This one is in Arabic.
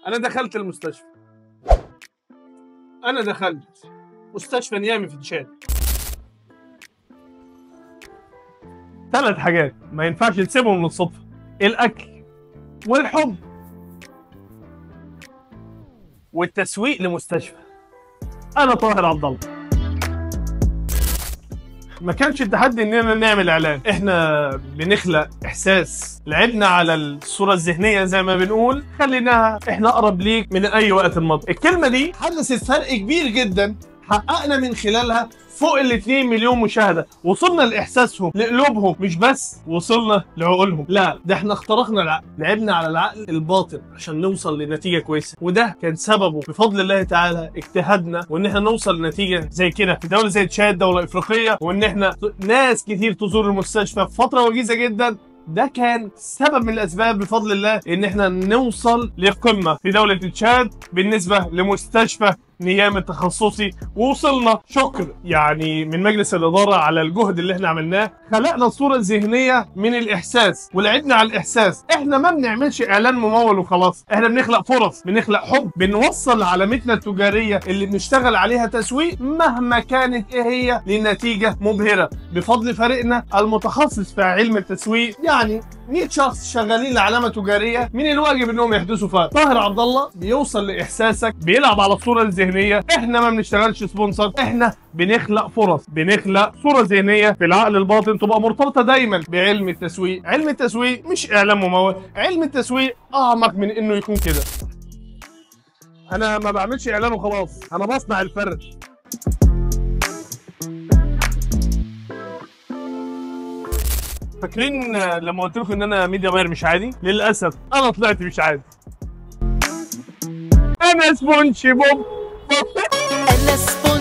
انا دخلت المستشفى. انا دخلت مستشفى نيامي في تشاد. 3 حاجات ما ينفعش نسيبهم للصدفه: الاكل والحب والتسويق لمستشفى. انا طاهر عبد الله. ما كانش التحدي اننا نعمل اعلان، احنا بنخلق احساس. لعبنا على الصوره الذهنيه زي ما بنقول، خليناها احنا اقرب ليك من اي وقت مضى. الكلمه دي حدثت فرق كبير جدا، حققنا من خلالها فوق ال 2 مليون مشاهده، وصلنا لاحساسهم لقلوبهم، مش بس وصلنا لعقولهم، لا ده احنا اخترقنا العقل، لعبنا على العقل الباطن عشان نوصل لنتيجه كويسه، وده كان سببه بفضل الله تعالى اجتهادنا، وان احنا نوصل لنتيجه زي كده في دوله زي تشاد، دوله افريقيه، وان احنا ناس كتير تزور المستشفى في فتره وجيزه جدا. ده كان سبب من الاسباب بفضل الله ان احنا نوصل لقمه في دوله تشاد بالنسبه لمستشفى نيامي التخصصي، ووصلنا. شكر يعني من مجلس الاداره على الجهد اللي احنا عملناه. خلقنا الصوره الذهنيه من الاحساس ولعبنا على الاحساس. احنا ما بنعملش اعلان ممول وخلاص، احنا بنخلق فرص، بنخلق حب، بنوصل علامتنا التجاريه اللي بنشتغل عليها تسويق مهما كانت ايه هي لنتيجه مبهره بفضل فريقنا المتخصص في علم التسويق. يعني 100 شخص شغالين لعلامه تجاريه من الواجب انهم يحدثوا فرق. طاهر عبد الله بيوصل لاحساسك، بيلعب على الصوره الذهنيه. احنا ما بنشتغلش سبونسر، احنا بنخلق فرص، بنخلق صوره ذهنيه في العقل الباطن تبقى مرتبطه دايما بعلم التسويق. علم التسويق مش اعلان ممول، علم التسويق اعمق من انه يكون كده. انا ما بعملش اعلان وخلاص، انا بصنع الفرق. فاكرين لما قلت لكم ان انا ميديا باير مش عادي؟ للاسف انا طلعت مش عادي. انا سبونج بوب. انا سبونج